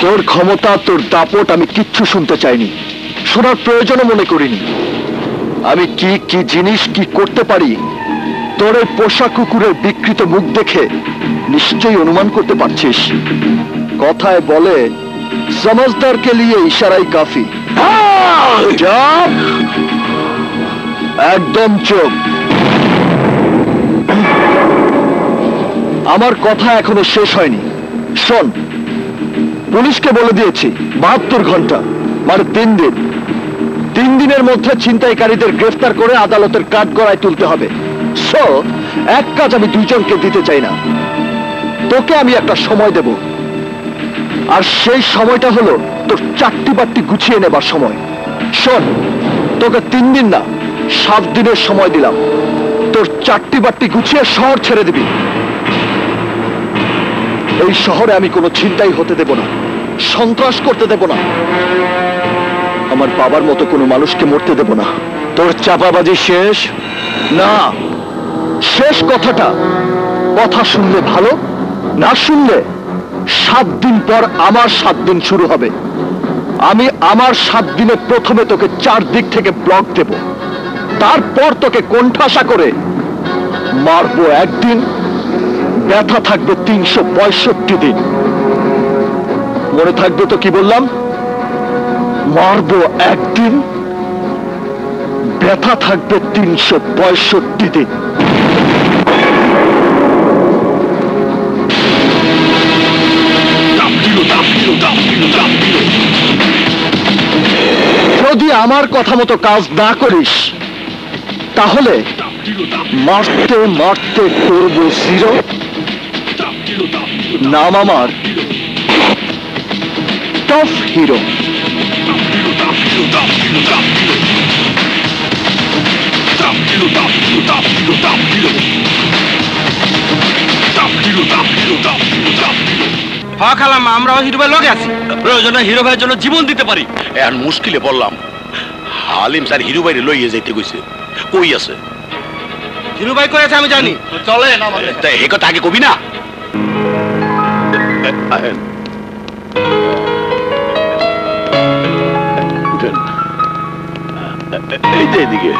তোর ক্ষমতা, তোর দাপট আমি কিচ্ছু শুনতে চাইনি, শোনার প্রয়োজনও মনে করিনি। আমি কি কি জিনিস কি করতে পারি তোর এই পোষা কুকুরের বিকৃত মুখ দেখে নিশ্চয়ই অনুমান করতে পারছিস। কথায় বলে সমঝদারকে লিয়ে ইশারাই কাফি। চুপ, একদম চুপ। আমার কথা এখনো শেষ হয়নি। শোন, পুলিশকে বলে দিয়েছি 72 ঘন্টা মানে 3 দিন। 3 দিনের মধ্যে ছিনতাইকারীদের গ্রেফতার করে আদালতের কাঠগড়ায় তুলতে হবে। সো এক কাজ আমি দুইজনকে দিতে চাই না, তোকে আমি একটা সময় দেব, আর সেই সময়টা হলো তোর চারটি বাট্টি গুছিয়ে নেবার সময়। শোন, তোকে 3 দিন না 7 দিনের সময় দিলাম, তোর চারটি বাট্টি গুছিয়ে শহর ছেড়ে দিবি। এই শহরে আমি কোনো ছিনতাই হতে দেব না, সন্ত্রাস করতে দেব না, আমার বাবার মতো কোনো মানুষকে মরতে দেব না। তোর চাপাবাজি শেষ? না, শেষ কথাটা, কথা শুনলে ভালো, না শুনলে 7 দিন পর আমার 7 দিন শুরু হবে। আমি আমার 7 দিনে প্রথমে তোকে 4 দিক থেকে ব্লক দেব, তারপর তোকে কোণঠাসা করে মারবো একদিন, ব্যথা থাকবে 365 দিন। মনে থাকবে তো কি বললাম? মারবো একদিন, ব্যথা থাকবে 365 দিন। যদি আমার কথা মতো কাজ না করিস তাহলে মারতে মারতে করবো 0। নাম আমার টফ হিরো। খালাম, আমরাও হিরো ভাই লগে আছি, প্রয়োজনে হিরো ভাইয়ের জন্য জীবন দিতে পারি। এখন মুশকিলে বললাম, হালিম স্যার হিরো ভাইরে লইয়ে যাইতে কইছে, কই আছে? হিরো ভাই কই আছে আমি জানি, চলে না মানে তাই এই কথা আগে কবি না। এই যে এদিকে,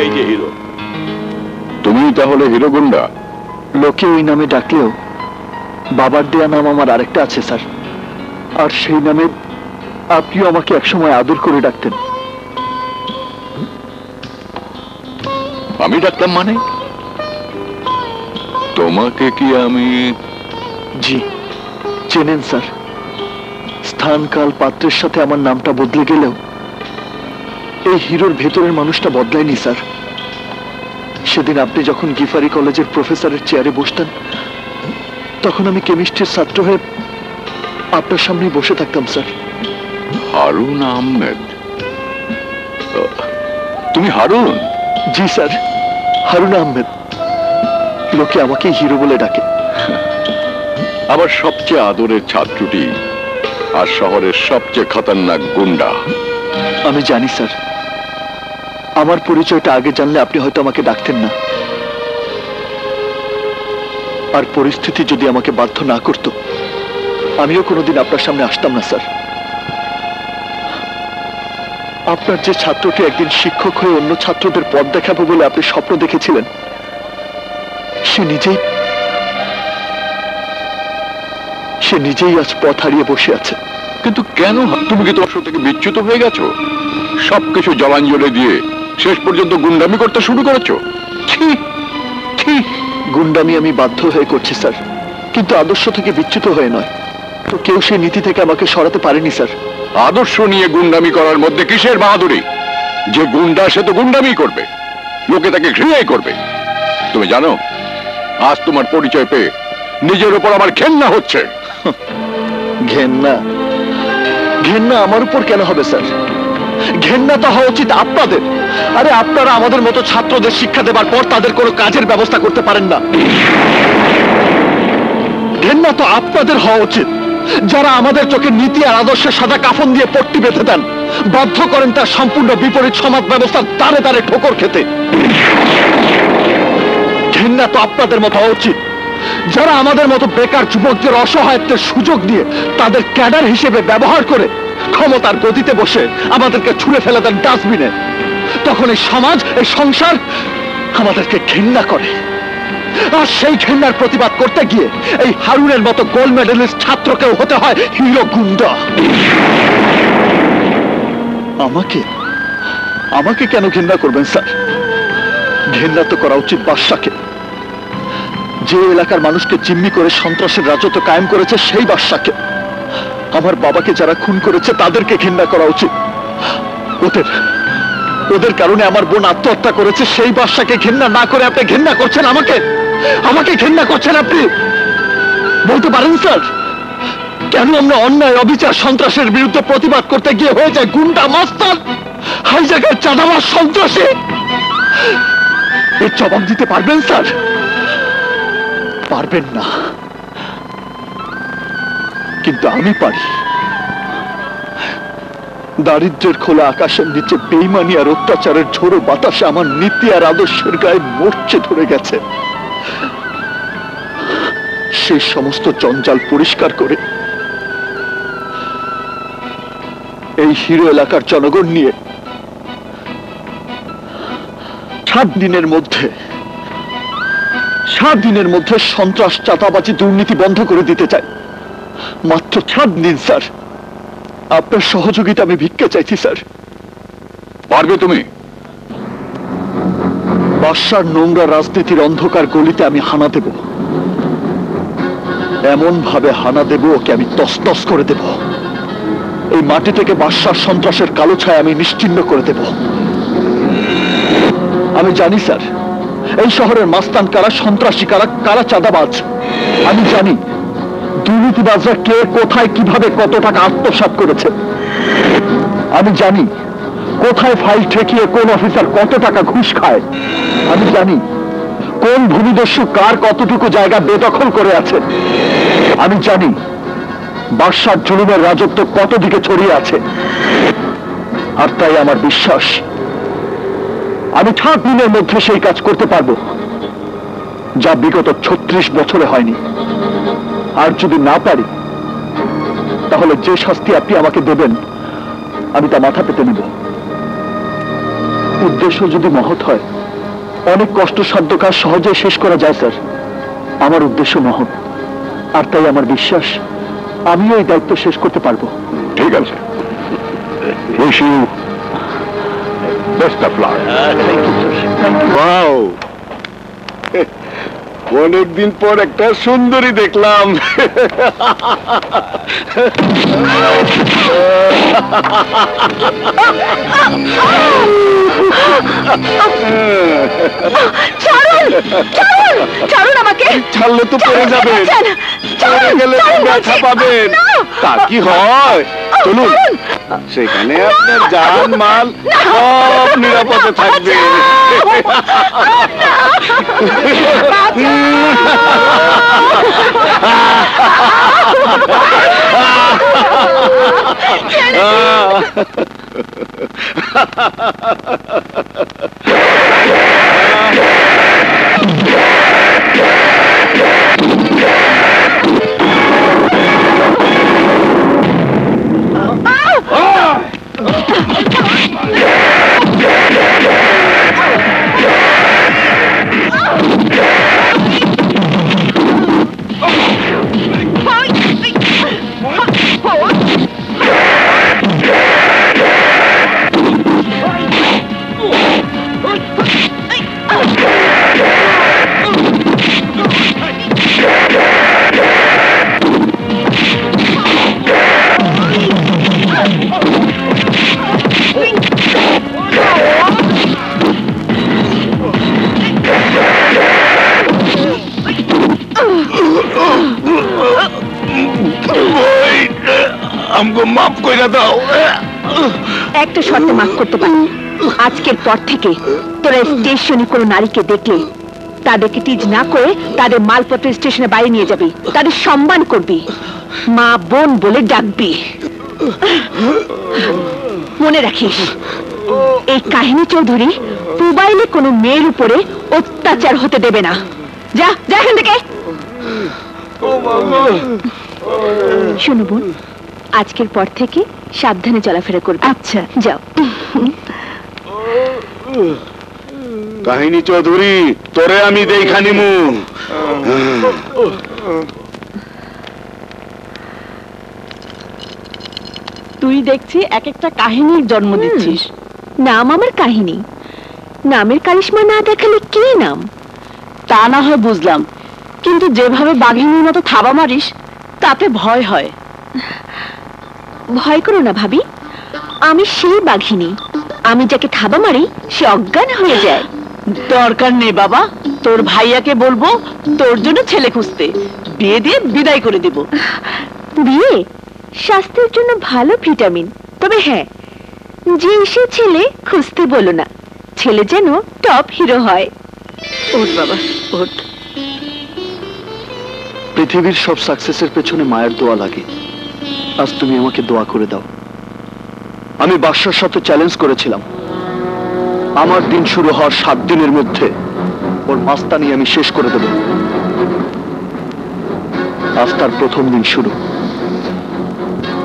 এই যে হিরো। তুমি তাহলে হিরো গুন্ডা? লোকে ওই নামে ডাকলেও বাবার দেয়া নাম আমার আরেকটা আছে স্যার, আর সেই নামে আপনিও আমাকে একসময় আদর করে ডাকতেন। আমি ডাকতাম মানে? তোমাকে কি আমি? জি, চেনেন স্যার। স্থান কাল পাত্রের সাথে আমার নামটা বদলে গেলেও এই হিরোর ভেতরের মানুষটা বদলায়নি স্যার। সেদিন আপনি যখন গিফারি কলেজের প্রফেসরের চেয়ারে বসতেন, তখন আমি কেমিস্ট্রির ছাত্র হয়ে আপনার সামনেই বসে থাকতাম স্যার। হারুন আহমেদ? তুমি হারুন? জি স্যার, হারুন আহমেদ। লোকে আমাকে হিরো বলে ডাকে। আমার সবচেয়ে আদরের ছাত্রটি আর শহরের সবচেয়ে খতরনাক গুন্ডা। আমি জানি স্যার, আমার পরিচয়টা আগে জানলে আপনি হয়তো আমাকে ডাকতেন না, আর পরিস্থিতি যদি আমাকে বাধ্য না করত আমিও কোনোদিন আপনার সামনে আসতাম না স্যার। আপনার যে ছাত্রটি একদিন শিক্ষক হয়ে অন্য ছাত্রদের পথ দেখাবো বলে আপনি স্বপ্ন দেখেছিলেন, সে নিজেই আজ পথ হারিয়ে বসে আছে। কিন্তু কেন? তুমি কি তোমার থেকে বিচ্যুত হয়ে গেছো? সবকিছু জলাঞ্জলি দিয়ে শেষ পর্যন্ত গুন্ডামি করতে শুরু করেছো? ঠিক, গুন্ডামি আমি বাধ্য হয়ে করছি স্যার, কিন্তু আদর্শ থেকে বিচ্যুত হয়ে নয়। তো কেউ সেই নীতি থেকে আমাকে সরাতে পারেনি স্যার। আদর্শ নিয়ে গুন্ডামি করার মধ্যে কিসের বাহাদুরি? যে গুন্ডা সে তো গুন্ডামি করবে, লোকে তাকে ঘৃণাই করবে। তুমি জানো, আজ তোমার পরিচয় পেয়ে নিজের উপর আমার ঘেন্না হচ্ছে। ঘেন্না? ঘেন্না আমার উপর কেন হবে স্যার? ঘেন্না তো হওয়া উচিত আপনাদের। আরে আপনারা আমাদের মতো ছাত্রদের শিক্ষা দেবার পর তাদের কোনো কাজের ব্যবস্থা করতে পারেন না। ঘেন্না তো আপনাদের হওয়া উচিত, যারা আমাদের চোখে নীতি আর আদর্শের সাদা কাফন দিয়ে পট্টি বেঁধে দেন, বাধ্য করেন তার সম্পূর্ণ বিপরীত সমাজ ব্যবস্থার তারে তারে ঠোকর খেতে। ঘেন্না তো আপনাদের মতো হওয়া উচিত, যারা আমাদের মতো বেকার যুবকদের অসহায়ত্বের সুযোগ দিয়ে তাদের ক্যাডার হিসেবে ব্যবহার করে ক্ষমতার গতিতে বসে আমাদেরকে ছুঁড়ে ফেলে দেন ডাস্টবিনে, তখন এই সমাজ, এই সংসার আমাদেরকে ঘৃণা করে। আর সেই ঘৃণার প্রতিবাদ করতে গিয়ে এই হারুনের মতো গোল্ড মেডেলিস্ট ছাত্রকেও হতে হয় হিরো গুন্ডা। আমাকে কেন ঘৃণা করবেন স্যার? ঘৃণা তো করা উচিত বাদশাকে, যে এলাকার মানুষকে জিম্মি করে সন্ত্রাসের রাজত্ব কায়েম করেছে সেই বাদশাকে। আমার বাবাকে যারা খুন করেছে তাদেরকে ঘৃণা করা উচিত। ওদের কারণে আমার বোন আত্মহত্যা করেছে, সেই বাদশাকে ঘৃণা না করে আপনি ঘৃণা করছেন আমাকে ঘৃণা করছেন আপনি। বলতে পারেন স্যার, কেন আমরা অন্যায়, অবিচার, সন্ত্রাসের বিরুদ্ধে প্রতিবাদ করতে গিয়ে হয়ে যায় গুন্ডা, মাস্তান, হাইজ্যাকার, চাঁদাবাজ, সন্ত্রাসী? এর জবাব দিতে পারবেন স্যার? পারবেন না, কিন্তু আমি পারি। দারিদ্র্যের খোলা আকাশের নিচে বেইমানি আর অত্যাচারের ঝোড়ো বাতাসে আমার নীতি আর আদর্শের গায়ে মরচে ধরে গেছে। সেই সমস্ত জঞ্জাল পরিষ্কার করে এই হিরো এলাকার জনগণ নিয়ে 7 দিনের মধ্যে সন্ত্রাস, চাঁদাবাজি, দুর্নীতি বন্ধ করে দিতে চাই। মাত্র 7 দিন স্যার, আপনার সহযোগিতা আমি ভিক্ষে চাইছি স্যার। পারবে তুমি? বাদশার নোংরা রাজনীতির অন্ধকার গলিতে আমি হানা দেব, এমন ভাবে হানা দেব ওকে আমি তছনছ করে দেব। এই মাটি থেকে বাদশার সন্ত্রাসের কালো ছায়া আমি নিশ্চিহ্ন করে দেব। আমি জানি স্যার, এই শহরের মাস্তান কারা, সন্ত্রাসী কারা, কারা চাঁদাবাজ। আমি জানি দুর্নীতিবাজরা কে, কোথায়, কিভাবে, কত টাকা আত্মসাৎ করেছে। আমি জানি কোথায় ফাইল ঠেকিয়ে কোন অফিসার কত টাকা ঘুষ খায়। আমি জানি কোন ভূমিদস্যু কার কতটুকু জায়গা বেদখল করে আছে। আমি জানি বাদশার জুলুমের রাজত্ব কত দিকে ছড়িয়ে আছে। আর তাই আমার বিশ্বাস আমি 7 দিনের মধ্যে সেই কাজ করতে পারবো, যা বিগত 36 বছরে হয়নি। আর যদি না পারি, তাহলে যে শাস্তি আপনি আমাকে দেবেন আমি তা মাথা পেতে নেব। উদ্দেশ্য যদি মহৎ হয়, অনেক কষ্টসাধ্য কাজ সহজে শেষ করা যায় স্যার। আমার উদ্দেশ্য মহৎ, আর তাই আমার বিশ্বাস আমিও এই দায়িত্ব শেষ করতে পারবো। ঠিক আছে, wish you best of luck. Wow, অনেকদিন পর একটা সুন্দরী দেখলাম। ছাড়ুন আমাকে। ছাড়লে তো পড়ে যাবেন, পড়ে গেলে ব্যথা পাবেন। তা কি হয়? চলুন, সেখানে আপনার জান মাল সব নিরাপদে থাকবে। আমগো মাফ কইরা দাও। একটা শর্তে মাফ করতে পারি। আজকের পর থেকে তোরা স্টেশনে কোনো নারীকে দেখলে তাদেরকে টিজ না করে তাদের মালপত্র স্টেশনে বাইরে নিয়ে যাবি, তাদের সম্মান করবি, মা বোন বলে ডাকবি। মনে রাখিস, এই কাহিনী চৌধুরী পুবাইলে কোনো মেয়ের উপরে অত্যাচার হতে দেবে না। যা যা এখান থেকে। শোনো বোন, আজকের পর থেকে সাবধানে চলাফেরা করবে। আচ্ছা, যাও। কাহিনী চৌধুরী, তোরে আমি দেখা নিমু। তুই দেখছি এক একটা কাহিনীর জন্ম দিচ্ছিস। নাম আমার কাহিনী, নামের কারিশমা না দেখালে কি নাম? তা না হয় বুঝলাম, কিন্তু যেভাবে বাঘিনীর মতো থাবা মারিস তাতে ভয় হয়। ভয় করো না ভাবি, আমি সেই বাঘিনী। আমি যাকে থাবা মারি সে অজ্ঞান হয়ে যায়। দরকার নেই বাবা, তোর ভাইয়াকে বলবো তোর জন্য ছেলে খুঁজতে, বিয়ে দিয়ে বিদায় করে দেব। বিয়ে স্বাস্থ্যের জন্য ভালো ভিটামিন, তবে হ্যাঁ, যে সে ছেলে খুঁজতে বলো না, ছেলে যেন টপ হিরো হয়। ওঠ বাবা ওঠ। পৃথিবীর সব সাকসেসের পেছনে মায়ের দোয়া লাগে। আজ তুমি আমাকে দোয়া করে দাও। আমি বাদশার সাথে চ্যালেঞ্জ করেছিলাম, আমার দিন শুরু হওয়ার 7 দিনের মধ্যে ওর মাস্তানি আমি শেষ করে দেব। আজ তার প্রথম দিন শুরু।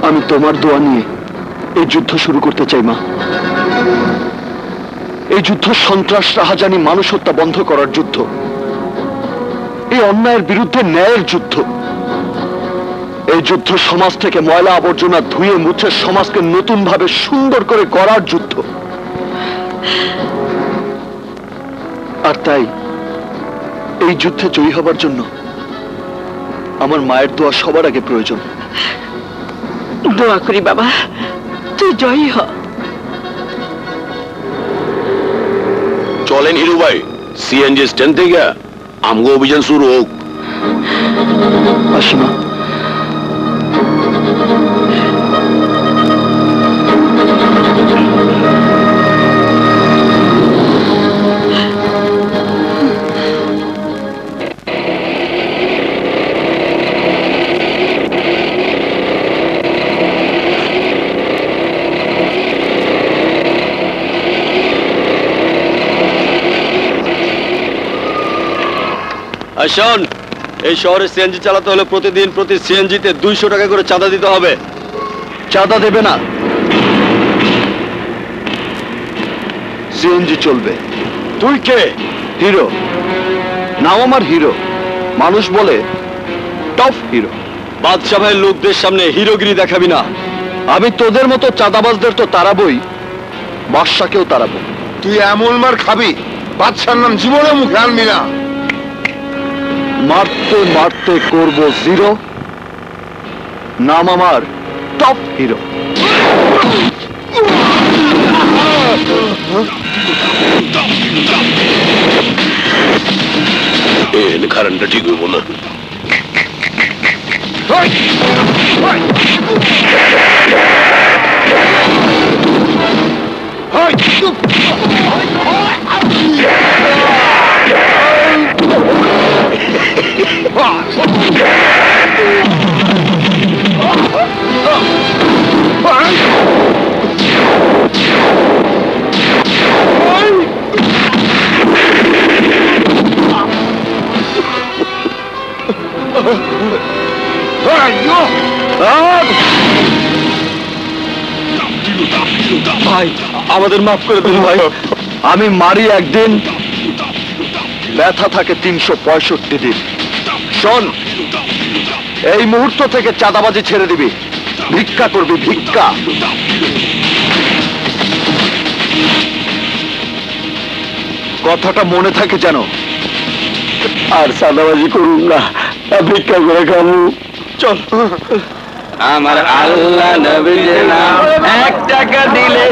আমি তোমার দোয়া নিয়ে এই যুদ্ধ শুরু করতে চাই মা। এই যুদ্ধ সন্ত্রাস, রাহাজানি, মানুষ হত্যা বন্ধ করার যুদ্ধ। এই অন্যায়ের বিরুদ্ধে ন্যায়ের যুদ্ধ। এই যুদ্ধ সমাজ থেকে ময়লা আবর্জনা ধুয়ে মুছে সমাজকে নতুন ভাবে সুন্দর করে গড়ার যুদ্ধ। আর তাই এই যুদ্ধে জয়ী হবার জন্য আমার মায়ের দোয়া সবার আগে প্রয়োজন। দোয়া করি বাবা, তুই জয়ী হ। চলেন হিরু ভাই, সিএনজি স্ট্যান্ড থেকে আমগো অভিযান শুরু হোক। আসি মা। শোন, এই শহরে সিএনজি চালাতে হলে প্রতিদিন প্রতি সিএনজিতে 200 টাকা করে চাঁদা দিতে হবে। চাঁদা দেবে না, সিএনজি চলবে। তুই কে? হিরো। নাও আমার হিরো। মানুষ বলে টপ হিরো। বাদশা ভাইয়ের লোকদের সামনে হিরোগিরি দেখাবি না। আমি তোদের মতো চাঁদাবাজদের তো তাড়াবই, বাদশাকেও তাড়াবো। তুই এমন মার খাবি, বাদশার নাম জীবনে মুখে আনবি না। মারতে মারতে করব জিরো, নাম আমার টপ হিরো। কারণটা ঠিক হইব না। ভাই আমাদের মাফ করে দিন ভাই। আমি মারি একদিন, ব্যথা থাকে 365 দিন। শোন, এই মুহূর্ত থেকে চাঁদাবাজি ছেড়ে দিবি, ভিক্ষা করবি, ভিক্ষা। কথাটা মনে থাকে যেন। আর চাঁদাবাজি করুন না, ভিক্ষা করে খাবো। চল। আমার আল্লাহ নবীর নাম, 1 টাকা দিলে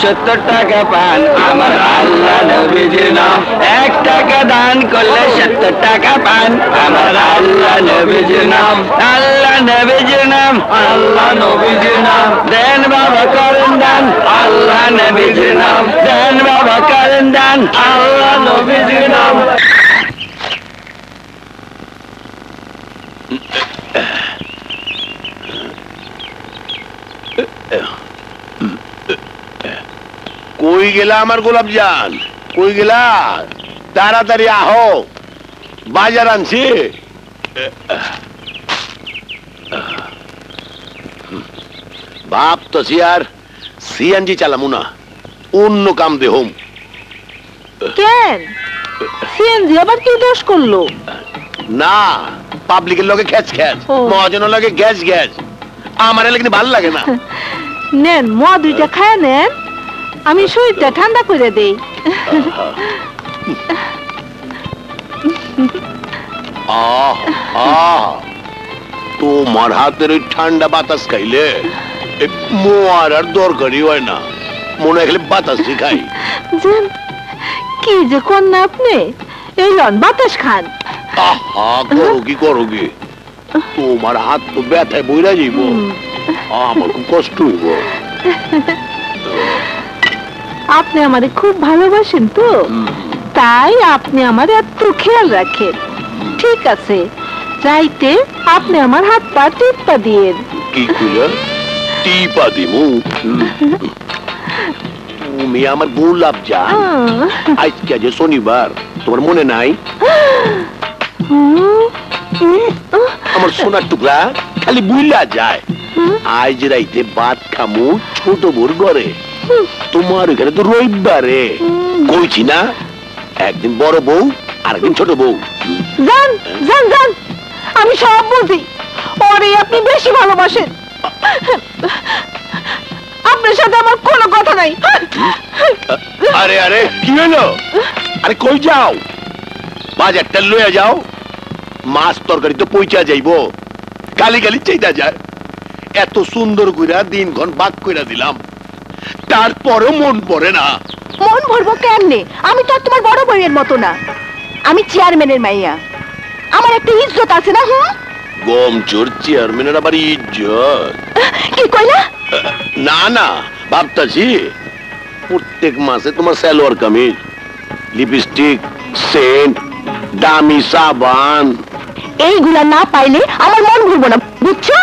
70 টাকা পান। আমার আল্লাহ নবীর নাম, 1 টাকা দান করলে 70 টাকা পান। আমার আল্লাহ নবীর নাম, আল্লাহ নবীর নাম, আল্লাহ নবীর নাম। দেন বাবা করেন দান, আল্লাহ নবীর নাম। দেন বাবা করেন দান, আল্লাহ নবীর নাম। কই গেলা আমার গোলাপ জান, কই গেলা? তাড়াতাড়ি আহো, বাজার আনছি। বাপ তো আর সিএনজি চালামু না, অন্য কাম দে হোম। কেন সিএনজি আবার কি দোষ করলো? না, পাবলিকের লগে খ্যাচ খ্যাচ, ও। মহাজনের লগে গ্যাস গ্যাস, আমার এলে কিন্তু ভাল লাগে না। নেন মদ দুইটা খায় নেন, আমি শরীরটা ঠান্ডা করে দেই। আহ আহ, তোমার হাতের ওই ঠান্ডা বাতাস খাইলে মোয়ার আর দরকারই হয় না, মনে হয় খালি বাতাসই খাই। জান কি যে কোন না আপনি, এই লন বাতাস খান। আহা, করো কি, তোমার হাত তো ব্যথায় বইরা যাইব, আমার খুব কষ্ট হইব। আপনি আমারে খুব ভালোবাসেন তো, তাই আপনি আমার এত খেয়াল রাখেন। ঠিক আছে, রাইতে আপনি আমার হাত পা টিপা দিয়েন। কি কইলা? টিপা দিমু? তুমি আমার গোলাপ জান, আজকে যে শনিবার, তোমার মনে নাই? আমার সোনার টুকরা খালি বুইলা যায়। আজ রাইতে ভাত খামু ছোট বোর ঘরে, তোমার ওখানে তো রবিবারে। কইছি না, একদিন বড় বউ আর একদিন ছোট বউ। জান জান জান, আমি সব বুঝি, ওরে আপনি বেশি ভালোবাসেন। আপনার সাথে আমার কোনো কথা নাই। আরে আরে কি হলো? আরে কই যাও? বাজারটা লইয়া যাও, মাছ তরকারি তো পৌঁছা যাইবো, গালি গালি চাইতা যায়। এত সুন্দর কইরা দিনক্ষণ বাক কইরা দিলাম, তারপরও মন পড়ে না। মন ভরবো কেমনে? আমি তো আর তোমার বড় বউয়ের মতো না, আমি চেয়ারম্যানের মাইয়া, আমার একটা ইজ্জত আছে না? গম চোর চেয়ারম্যানের আবার ইজ্জত? কি কইলা? না না, ভাবতাছি প্রত্যেক মাসে তোমার সালোয়ার কামিজ, লিপস্টিক, সেন্ট, দামি সাবান, এইগুলা না পাইলে আমার মন ভরবো না, বুঝছো?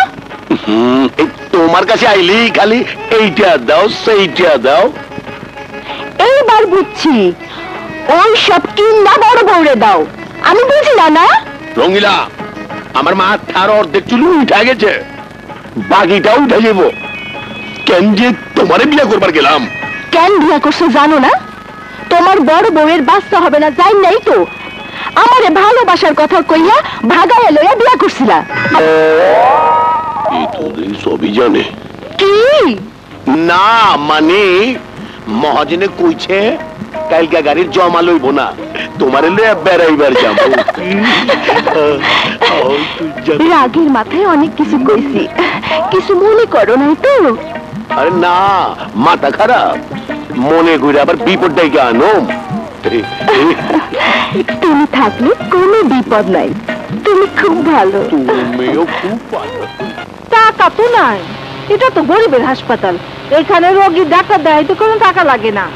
এই তোমার কাছে আইলি খালি এইটা দাও সেইটা দাও। এইবার বুঝছি, ওই সব কিনা বড় বউরে দাও, আমি বুঝি না। না রঙিলা, আমার মাথার অর্ধেক চুল উঠা গেছে, বাকিটা উঠে যাবো। কেন যে তোমারে বিয়ে করবার গেলাম। কেন বিয়া করছো জানো না? তোমার বড় বউয়ের বাচ্চা হবে না যাই নাই তো, আমারে ভালোবাসার কথা কইয়া ভাগাইয়া লইয়া বিয়া করছিলা। এই তো এই সবই জানে। কি না মানে মহাজনে কইছে কালকা গাড়ির জমা লইব না, তোমারে লইয়া বেড়াইবার যাবো। রাগের মাথায় অনেক কিছু কইছি, কিছু মনে করো নাই তো? আরে না, মাথা খারাপ, মনে করে আবার বিপদ ডাইকে আনো। তুমি থাকলে কোনো বিপদ নাই, তুমি খুব ভালো। তুমিও খুব ভালো। টাকা তো নাই, এটা তো গরিবের হাসপাতাল, এখানে রোগী ডাক্তার দেখাইতে কোনো টাকা লাগে না।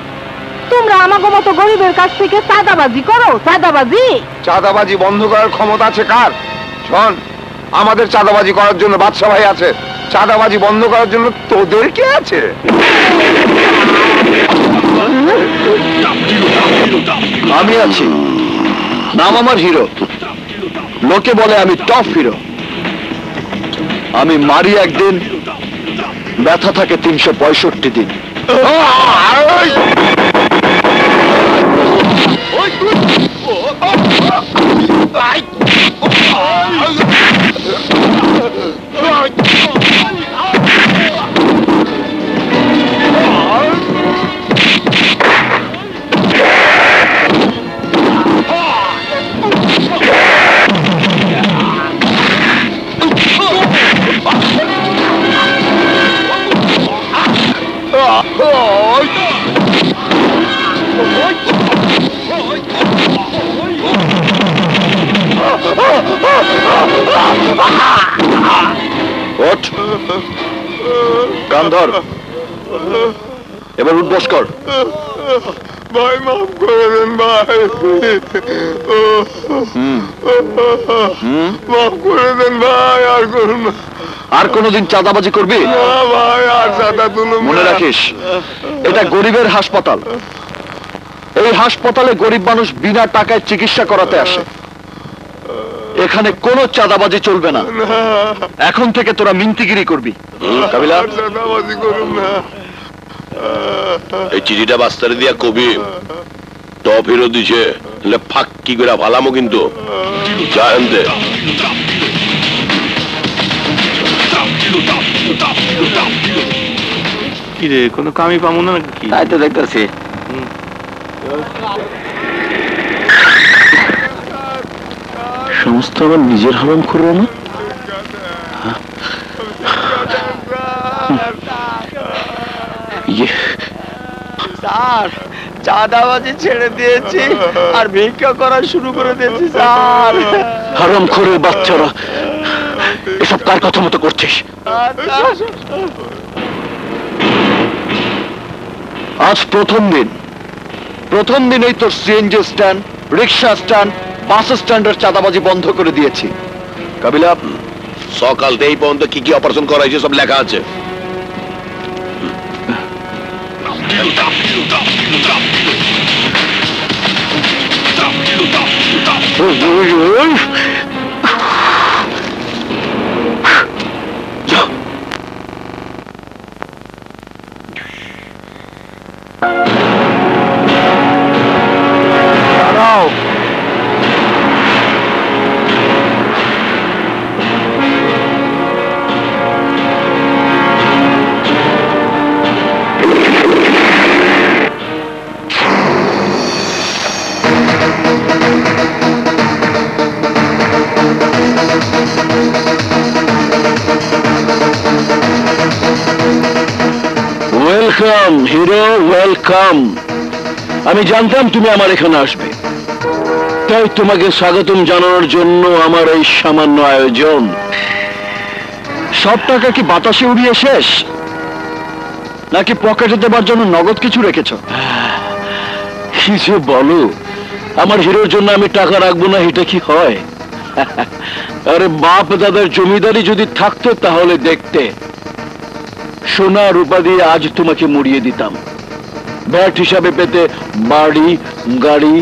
তোমরা আমাকে মতো গরিবের কাছ থেকে চাঁদাবাজি করো। চাঁদাবাজি চাঁদাবাজি বন্ধ করার ক্ষমতা আছে কার? শোন, আমাদের চাঁদাবাজি করার জন্য বাদশা ভাই আছে, চাঁদাবাজি বন্ধ করার জন্য তোদের কে আছে? আমি আছি, নাম আমার হিরো, লোকে বলে আমি টপ হিরো। আমি মারি একদিন, ব্যথা থাকে 365 দিন। ওঠ, কান ধর, এবার উঠবস কর। ভাই মাফ করে দেন ভাই, মাফ করে দেন ভাই, আর করুন না। আর কোনোদিন চাঁদাবাজি করবি না ভাই, আর চাঁদা তুলুন না। মনে রাখিস, এটা গরিবের হাসপাতাল। এই হাসপাতালে গরিব মানুষ বিনা টাকায় চিকিৎসা করাতে আসে। এখানে কোনো চাঁদাবাজি চলবে না। এখন থেকে তোরা মিনতিগিরি করবি। কাবিলা, এই চিঠিটা বাস্তারে দিয়া কবি টপ হিরো দিছে, ফাঁকি করে ভালামো কিন্তু জানতে। কি রে, কোনো কামই পাবো না নাকি? তাই তো দেখতেছি। সমস্ত আমার নিজের হারাম করবো না। স্যার, চাঁদাবাজি ছেড়ে দিয়েছি আর ভিক্ষা করা শুরু করে দিয়েছি স্যার। হারামখোরের বাচ্চারা, এসব কার কথা মতো করছিস? আজ প্রথম দিনেই তোর সিএনজি স্ট্যান্ড, রিক্সা স্ট্যান্ড, বাস স্ট্যান্ডের চাঁদাবাজি বন্ধ করে দিয়েছি। কাবিলা, সকাল থেকে এই পর্যন্ত কি কি অপারেশন করা হয়েছে সব লেখা আছে। Welcome hero, welcome. আমি জানতাম তুমি আমার এখানে আসবে, তাই তোমাকে স্বাগতম জানানোর জন্য আমার এই সামান্য আয়োজন। সব টাকা কি বাতাসে উড়িয়ে শেষ, নাকি পকেটে দেবার জন্য নগদ কিছু রেখেছ? কি যে বলো, আমার হিরোর জন্য আমি টাকা রাখবো না, এটা কি হয়? আরে বাপ দাদার জমিদারি যদি থাকতো তাহলে দেখতে, সোনা রূপা দিয়ে আজ তোমাকে মুড়িয়ে দিতাম। ব্যাট হিসাবে পেতে বাড়ি, গাড়ি,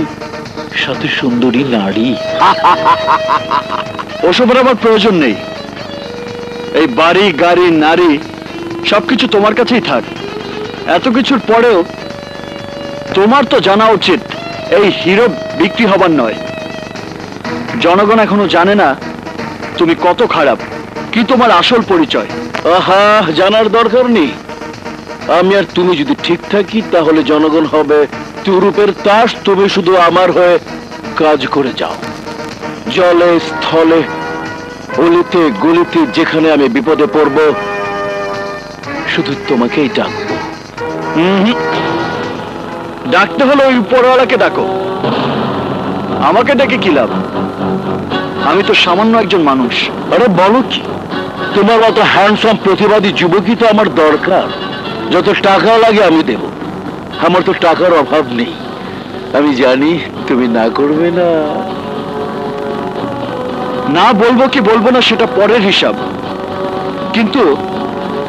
সাথে সুন্দরী নারী। ওসবের আমার প্রয়োজন নেই। এই বাড়ি, গাড়ি, নারী সবকিছু তোমার কাছেই থাক। এত কিছুর পরেও তোমার তো জানা উচিত এই হিরো বিক্রি হবার নয়। জনগণ এখনো জানে না তুমি কত খারাপ, কি তোমার আসল পরিচয়। আহা, জানার দরকার নেই। আমি আর তুমি যদি ঠিক থাকি তাহলে জনগণ হবে তুরুপের তাস। তুমি শুধু আমার হয়ে কাজ করে যাও। জলে স্থলে, অলিতে গলিতে যেখানে আমি বিপদে পড়ব, শুধু তোমাকেই ডাকবো। ডাকতে হলে ওই উপরওয়ালাকে ডাকো, আমাকে ডেকে কি লাভ? আমি তো সামান্য একজন মানুষ। আরে বলো কি, তোমার মতো হ্যান্ডসাম প্রতিবাদী যুবকই তো আমার দরকার। যত টাকা লাগে আমি দেব, আমার তো টাকার অভাব নেই। আমি জানি তুমি না করবে না। না বলবো কি বলবো না সেটা পরের হিসাব, কিন্তু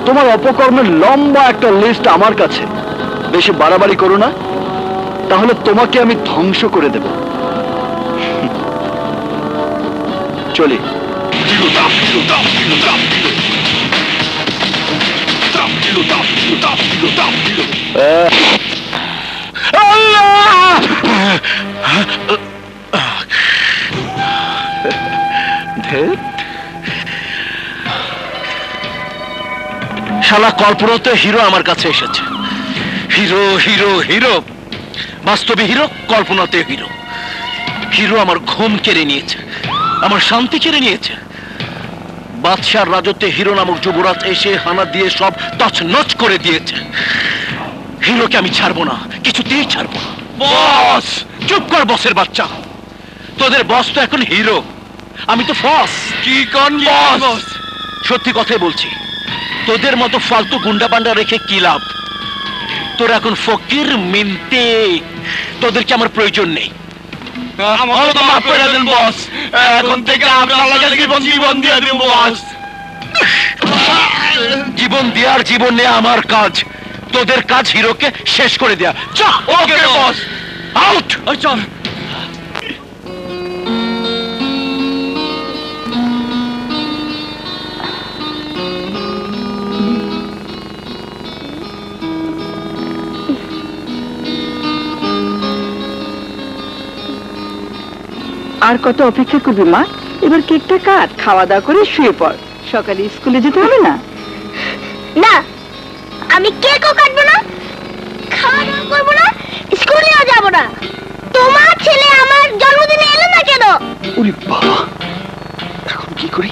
তোমার অপকর্মের লম্বা একটা লিস্ট আমার কাছে। বেশি বাড়াবাড়ি করো না, তাহলে তোমাকে আমি ধ্বংস করে দেব। চলি। শালা কল্পনাতে হিরো আমার কাছে এসেছে। হিরো হিরো হিরো, বাস্তবে হিরো, কল্পনাতে হিরো। হিরো আমার ঘুম কেড়ে নিয়েছে, আমার শান্তি কেড়ে নিয়েছে। বাদশার রাজত্বে হিরো নামক যুবরাজ এসে হানা দিয়ে সব তছনছ করে দিয়েছে। হিরোকে আমি ছাড়বো না, কিছুতেই ছাড়বো না। বস! চুপ কর বসের বাচ্চা। তোদের বস তো এখন হিরো, আমি তো ফস। কি কোন বস? সত্যি কথাই বলছি, তোদের মতো ফালতু গুন্ডা পান্ডা রেখে কি লাভ? তোরা এখন ফকির মিনতে, তোদেরকে আমার প্রয়োজন নেই। এখন থেকে জীবন দিয়ে দেব বস। জীবন দেওয়ার জীবন নেয়া আমার কাজ, তোদের কাজ হিরোকে শেষ করে দেয়া। ওকে বস, আউট। চল। আর কত অপেক্ষা করবি মা? এবার কেকটা কাট, খাওয়া দাওয়া করে শুয়ে পড়, সকালে স্কুলে যেতে হবে না। না, আমি কেকও কাটবো না, খাওয়া দাওয়া করবো না, স্কুলেও যাবো না। তোমার ছেলে আমার জন্মদিনে এলো না কেন? ওরে বাবা, এখন কি করি?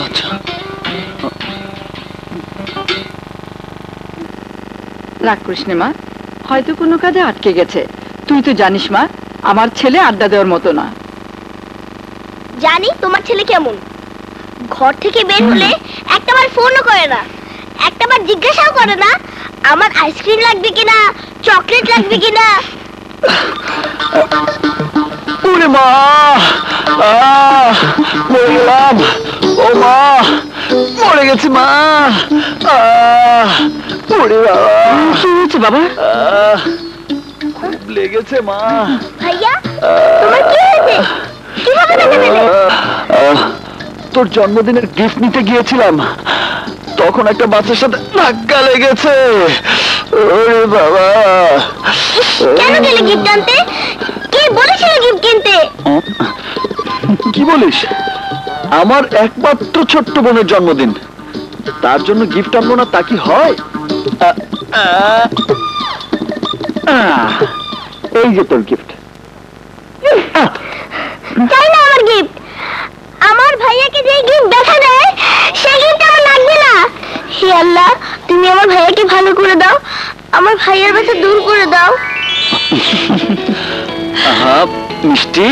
আচ্ছা, রাগ করিস নে মা, হয়তো কোনো কাজে আটকে গেছে। তুই তো জানিস মা, আমার ছেলে আড্ডা দেওয়ার মতো না। জানি তোমার ছেলে কেমন। ঘর থেকে বের হলে একটাবার ফোনও করে না, একটাবার জিজ্ঞাসাও করে না আমার আইসক্রিম লাগবে কিনা, চকলেট লাগবে কিনা। ওরে মা, মরে গেলাম। ও মা, মরে গেছি মা। ওরে বাবা, কি হয়েছে বাবা? খুব লেগেছে মা। ভাইয়া, তোমার কি হয়েছে? কিভাবে দেখে পেলে? তোর জন্মদিনের গিফট নিতে গিয়েছিলাম, তখন একটা বাচ্চার সাথে ধাক্কা লেগেছে। ওরে বাবা, কেন গেলে গিফট আনতে? কে বলেছিল গিফট কিনতে? কি বলিস? আমার একমাত্র ছোট্ট বোনের জন্মদিন, তার জন্য গিফট আনবো না তা কি হয়? এই যে তোর গিফট। চাই না আমার গিফট। আমার ভাইয়াকে যে গিফট দেখা দেয় সেই গিফট আমার লাগবে না। হে আল্লাহ, তুমি আমার ভাইয়াকে ভালো করে দাও, আমার ভাইয়ার ব্যথা দূর করে দাও। আহা মিষ্টি,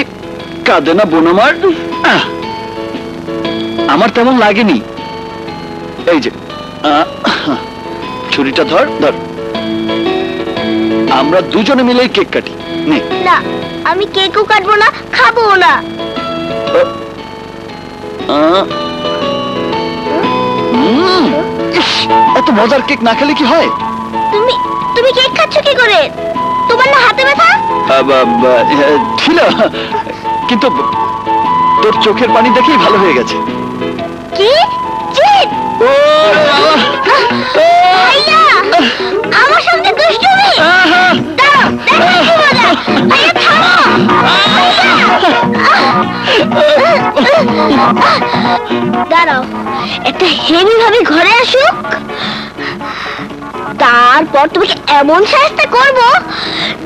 কাঁদে না বোন আমার। আমার তেমন লাগেনি। এই যে ছুরিটা ধর ধর, আমরা দুজনে মিলে কেক কাটি। নে। না, আমি কেকও কাটবো না, খাবো না। ইস, এত মজার কেক না খেলে কি হয়? তুমি তুমি কেক খাচ্ছ কি করে? তোমার না হাতে ব্যথা? ছিল, কিন্তু তোর চোখের পানি দেখেই ভালো হয়ে গেছে। কি জিত? ভাইয়া, আমার সঙ্গে দুষ্টুমি? দাঁড়াও, দেখো কি মজা। ভাইয়া থামো। দাঁড়াও, একটা হেভি ভাবে ঘরে আসুক, তারপর তোমাকে এমন শাস্তি করবো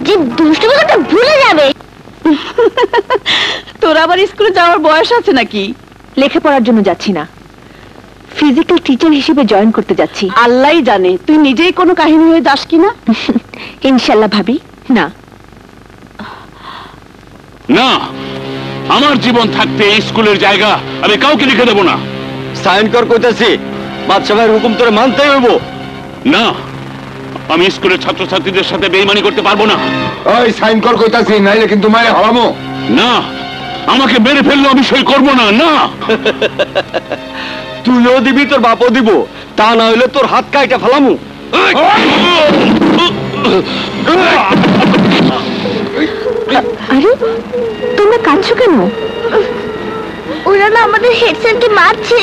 যে দুষ্টুমি কথা ভুলে যাবে। তোর আবার স্কুলে যাওয়ার বয়স আছে নাকি? লেখাপড়ার জন্য যাচ্ছি না, ফিজিক্যাল টিচার হিসেবে জয়েন করতে যাচ্ছি। আল্লাহই জানে তুই নিজেই কোনো কাহিনী হয়ে যাস কিনা। ইনশাল্লাহ ভাবি। না, না, আমার জীবন থাকতে এই স্কুলের জায়গা আমি কাউকে লিখে দেব না। সাইন কর কইতাছি, বাদশা ভাইয়ের হুকুম তোরে মানতেই হইব। না, আমি স্কুলের ছাত্রছাত্রীদের সাথে বেইমানি করতে পারবো না। ওই সাইন কর কইতাছি, নাইলে কিন্তু মারে হারামো। না, আমাকে মেরে ফেললে আমি সই করবো না। না, তুইও দিবি, তোর বাপও দিব, তা না হইলে তোর হাত কাইটা ফেলামু। আরে তোমরা কাঁদছো কেন? ওরা না আমাদের হেড স্যারকে মারছে।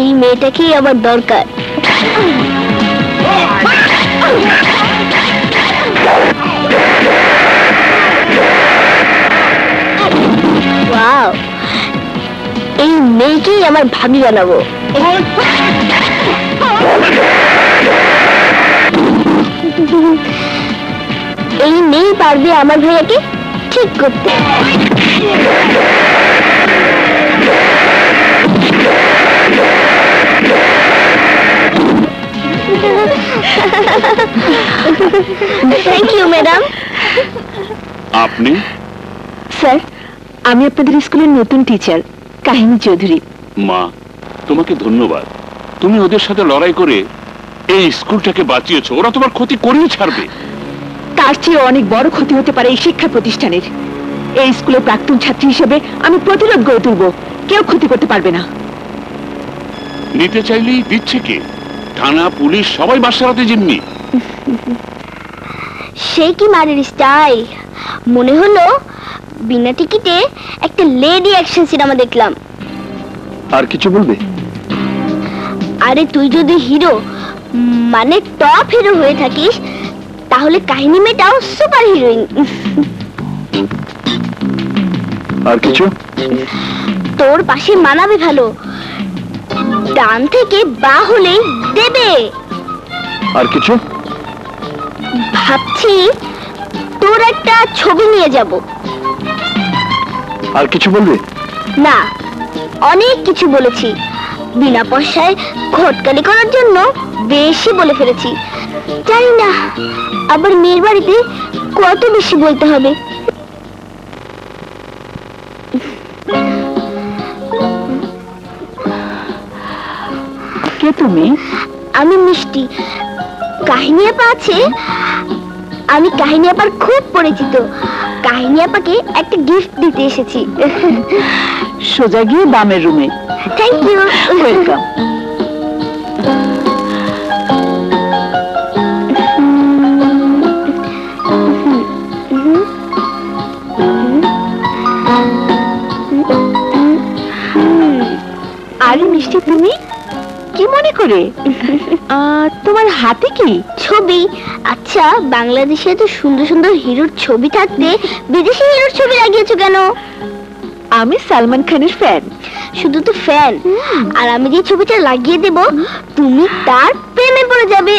এই মেয়েটাকেই আমার দরকার। ওয়াও, এই মেয়েকেই আমার ভাবি বানাবো। এই মেয়ে পারবে আমার ভাইয়াকে ঠিক করতে। Thank you madam. আপনি? স্যার, আমি আপনাদের স্কুলের নতুন টিচার কাহিনী চৌধুরী। মা, তোমাকে ধন্যবাদ। তুমি ওদের সাথে লড়াই করে এই স্কুলটাকে বাঁচিয়েছো। ওরা তোমার ক্ষতি করেই ছাড়বে। তার চেয়ে অনেক বড় ক্ষতি হতে পারে এই শিক্ষা প্রতিষ্ঠানের। এই স্কুলের প্রাক্তন ছাত্রী হিসেবে আমি প্রতিরোধ গড়ে তুলব। কেউ ক্ষতি করতে পারবে না। নিতে চাইলেই দিচ্ছে কে? থানা, পুলিশ সবাই বাস চালাতে জিম্মি। সে কি মারের স্টাইল! মনে হলো বিনা টিকিটে একটা লেডি অ্যাকশন সিনেমা দেখলাম। আর কিছু বলবে? আরে তুই যদি হিরো মানে টপ হিরো হয়ে থাকিস তাহলে কাহিনী মেটাও সুপার হিরোইন। আর কিছু? তোর পাশে মানাবে ভালো, ডান থেকে বা হলেই দেবে। আর কিছু? ভাবছি তোর একটা ছবি নিয়ে যাব। আর কিছু বলবে? না, অনেক কিছু বলেছি। বিনা পয়সায় ঘটকালি করার জন্য বেশি বলে ফেলেছি। জানি না আবার মেয়ের বাড়িতে কত বেশি বলতে হবে। কে তুমি? আমি মিষ্টি। কাহিনী আপা আছে? আমি কাহিনী আপার খুব পরিচিত। কাহিনী আপাকে একটা গিফট দিতে এসেছি। সোজা গিয়ে বামের রুমে। Thank you. ওয়েলকাম। আরে মিষ্টি, তুমি কি মনে করে? তোমার হাতে কি? ছবি। আচ্ছা, বাংলাদেশে এত সুন্দর সুন্দর হিরোর ছবি থাকতে বিদেশি হিরোর ছবি লাগিয়েছো কেন? আমি সালমান খানের ফ্যান। শুধু তো ফ্যান, আর আমি যে ছবিটা লাগিয়ে দেব তুমি তার প্রেমে পড়ে যাবে।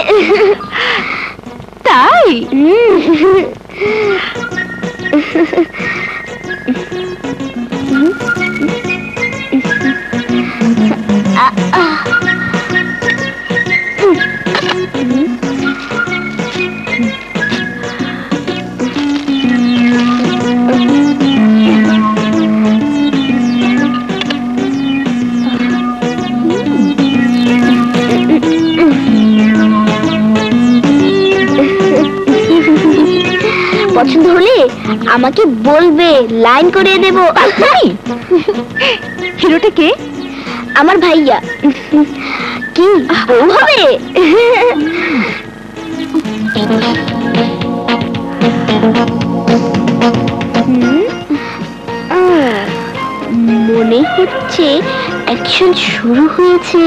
তাই? পছন্দ হলে আমাকে বলবে, লাইন করে দেব। হিরোটা কে? আমার ভাইয়া। কি বউ হবে? মনে হচ্ছে অ্যাকশন শুরু হয়েছে।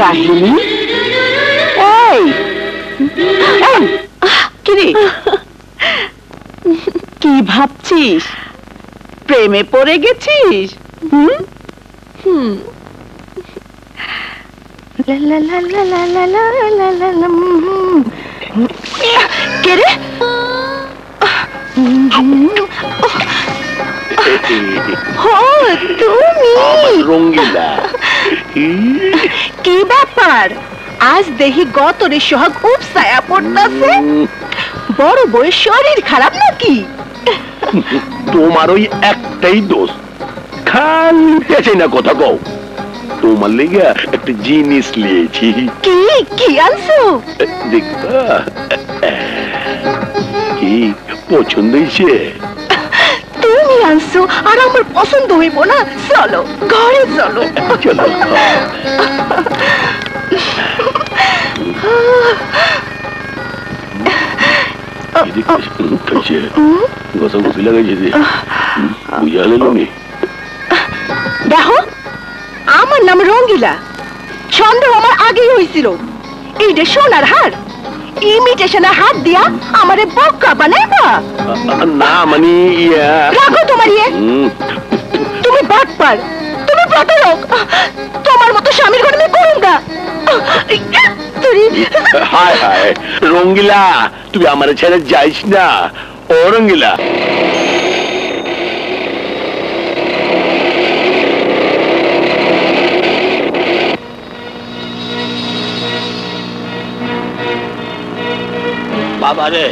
কাহিনী? এই কিরে, কি ভাবছিস? প্রেমে পড়ে গেছিস? কে রে? তুমি রঙ্গিলা। কি ব্যাপার? আজ দেহি গতরে সোহাগ উপসায়া পড়তাছে। বড় বউয়ের শরীর খারাপ নাকি? তোমার ওই একটাই দোষ, খালি পেছে না কথা কও। তোমার লেগে একটা জিনিস নিয়েছি। কি কি আনছো? দেখবা কি পছন্দ হয়েছে? তুমি আনছো আর আমার পছন্দ হইব না? চলো ঘরে চলো। চলো দেখো, আমার নাম রঙ্গিলা। সন্দেহ আমার আগেই হয়েছিল। এইটা সোনার হার, ইমিটেশনের হাত দিয়া আমারে বক্কা বানাইবা? না মানে রাখো তোমার ইয়ে। তুমি বাটপার, তুমি প্রতারক। তোমার মতো স্বামীর ঘরে আমি করুন না। হায় হায় রঙ্গিলা, তুই আমার ছেড়ে যাইস না। ও রঙ্গিলা, বাবারে,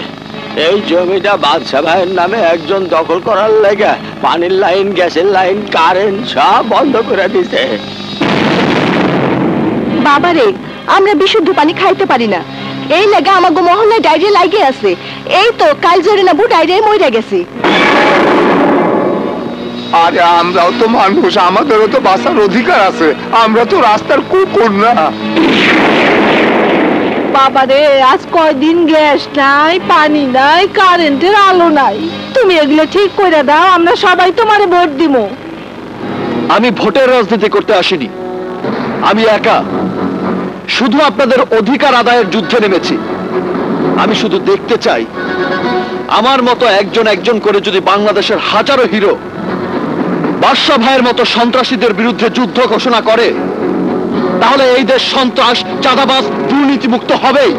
এই জমিটা বাদশা ভাইয়ের নামে একজন দখল করার লেগে পানির লাইন, গ্যাসের লাইন, কারেন্ট সব বন্ধ করে দিছে। বাবারে, আমরা বিশুদ্ধ পানি খাইতে পারি না। এই লাগা আমাগো মহল্লায় ডায়রিয়া লাগে আছে। এই তো কাল জোরে না বু ডায়রিয়ায় মরে গেছে। আরে আমরাও তো মানুষ, আমাদেরও তো বাঁচার অধিকার আছে। আমরা তো রাস্তার কুকুর না। বাবারে, আজ কয়দিন গ্যাস নাই, পানি নাই, কারেন্টের আলো নাই। তুমি এগুলো ঠিক করে দাও, আমরা সবাই তোমারে ভোট দিব। আমি ভোটের রাজনীতি করতে আসিনি। আমি একা শুধু আপনাদের অধিকার আদায়ের যুদ্ধে নেমেছি। আমি শুধু দেখতে চাই, আমার মতো একজন একজন করে যদি বাংলাদেশের হাজারো হিরো বাদশা ভাইয়ের মতো সন্ত্রাসীদের বিরুদ্ধে যুদ্ধ ঘোষণা করে, তাহলে এই দেশ সন্ত্রাস, চাঁদাবাজ, দুর্নীতিমুক্ত হবেই।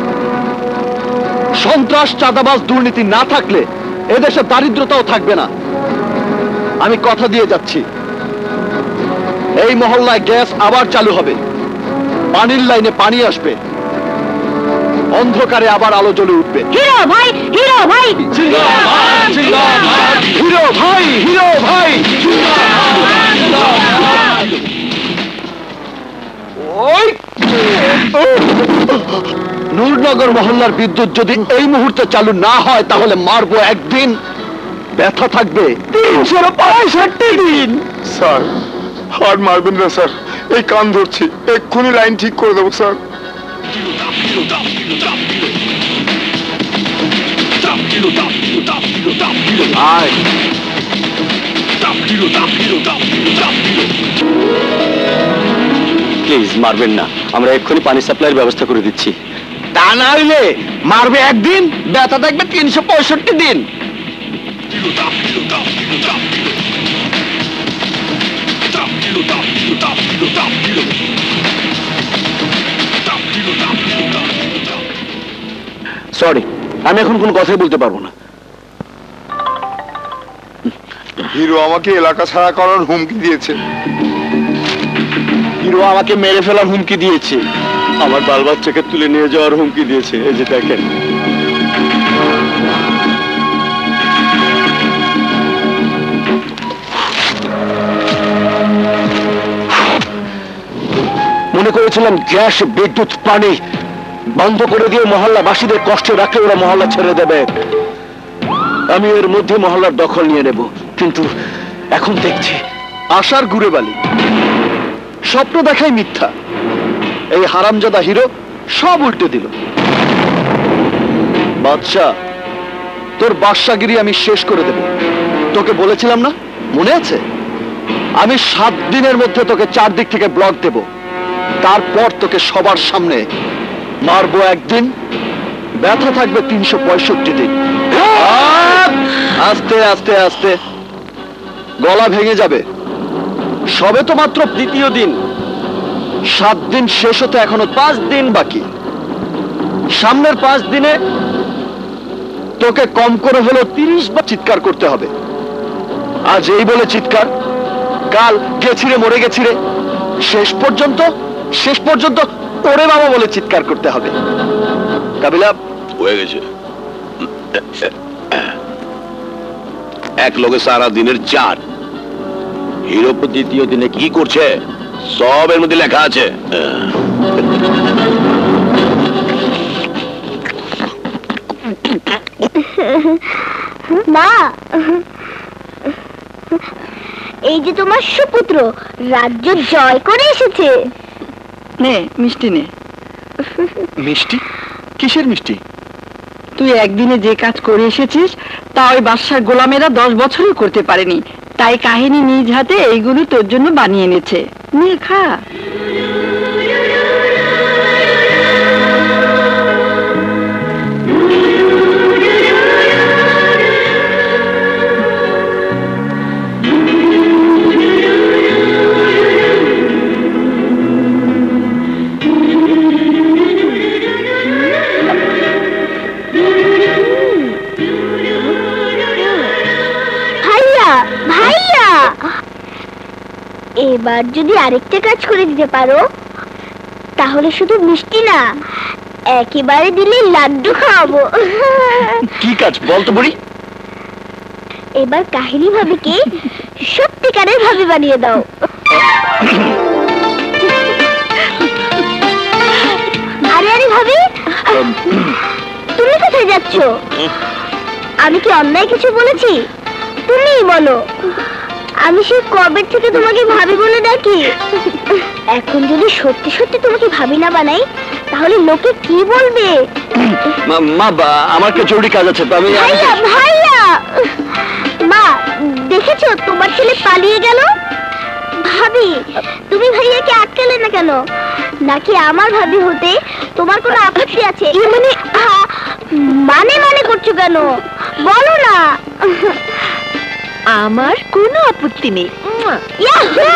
সন্ত্রাস, চাঁদাবাজ, দুর্নীতি না থাকলে এদেশে দারিদ্রতাও থাকবে না। আমি কথা দিয়ে যাচ্ছি, এই মহল্লায় গ্যাস আবার চালু হবে, পানির লাইনে পানি আসবে, অন্ধকারে আবার আলো জ্বলে উঠবে। হিরো ভাই, হিরো ভাই, হিরো ভাই, হিরো ভাই। নূরনগর মহল্লার বিদ্যুৎ যদি এই মুহূর্তে চালু না হয়, তাহলে মারবো একদিন, ব্যথা থাকবে 365 দিন। স্যার আর মারবেন না স্যার, এই কান ধরছি, এক্ষুনি লাইন ঠিক করে দেবো স্যার। প্লিজ মারবেন না, আমরা এক্ষুনি পানি সাপ্লাইয়ের ব্যবস্থা করে দিচ্ছি। তা না হইলে মারবে একদিন, ব্যথা থাকবে 365 দিন। সরি, আমি এখন কোনো কথাই বলতে পারবো না। হিরো আমাকে এলাকা ছাড়া করার হুমকি দিয়েছে। হিরো আমাকে মেরে ফেলার হুমকি দিয়েছে, আমার বাল বাচ্চাকে তুলে নিয়ে যাওয়ার হুমকি দিয়েছে। এই যে দেখেন, মনে করেছিলাম গ্যাস, বিদ্যুৎ, পানি বন্ধ করে দিয়ে মহল্লাবাসীদের কষ্ট রাখলে ওরা মহল্লা ছেড়ে দেবে। আমি এর মধ্যে মহল্লার দখল নিয়ে নেব, কিন্তু এখন দেখছি আশার ঘুরে বালি, স্বপ্ন দেখাই মিথ্যা। এই হারামজাদা হিরো সব উল্টে দিল। বাদশা, তোর বাদশাগিরি আমি শেষ করে দেব। তোকে বলেছিলাম না, মনে আছে? আমি 7 দিনের মধ্যে তোকে 4 দিক থেকে ব্লক দেব, তারপর তোকে সবার সামনে মারবো একদিন, ব্যথা থাকবে 365 দিন। আস্তে আস্তে আস্তে গলা ভেঙে যাবে। সবে তো মাত্র 2য় দিন, 7 দিন শেষ হতে এখনো 5 দিন বাকি। সামনের 5 দিনে তোকে কম করে হলো 30 বার চিৎকার করতে হবে। আজ এই বলে চিৎকার, কাল গেছিরে মরে গেছিরে, শেষ পর্যন্ত ওরে বাবা বলে চিৎকার করতে হবে। কাবিলা হয়ে গেছে। এক লোকে সারা দিনের 4। হিরো 2য় দিনে কি করছে? সব এর মধ্যে লেখা আছে। মা, এই যে তোমার সুপুত্র রাজ্য জয় করে এসেছে। নে মিষ্টি নে। মিষ্টি? কিসের মিষ্টি? তুই একদিনে যে কাজ করে এসেছিস তা ওই বাদশার গোলামেরা 10 বছরও করতে পারেনি, তাই কাহিনী নিজ হাতে এইগুলো তোর জন্য বানিয়ে এনেছে। নে খা। এবার যদি আরেকটা কাজ করে দিতে পারো তাহলে শুধু মিষ্টি না, একেবারে দিলে লাড্ডু খাওয়াবো। কি কাজ বলতো বুড়ি? এবার কাহিনী ভাবিকে সত্যিকারের ভাবি বানিয়ে দাও। আরে আরে ভাবি, তুমি কোথায় যাচ্ছ? আমি কি অন্যায় কিছু বলেছি? তুমিই বলো। আমি সে কবে থেকে তোমাকে ভাবি বলে ডাকি। এখন যদি সত্যি সত্যি তোমাকে ভাবি না বানাই তাহলে লোকে কি বলবে? মা, আমার কে জরুরি কাজ আছে। ভাইয়া ভাইয়া, মা দেখেছো তোমার ছেলে পালিয়ে গেল। ভাবি, তুমি ভাইয়াকে আটকালে না কেন? নাকি আমার ভাবি হতে তোমার কোনো আপত্তি আছে? মানে মানে করছো কেন? বলো না। আমার কোনো আপত্তি নেই। ইয়াহু!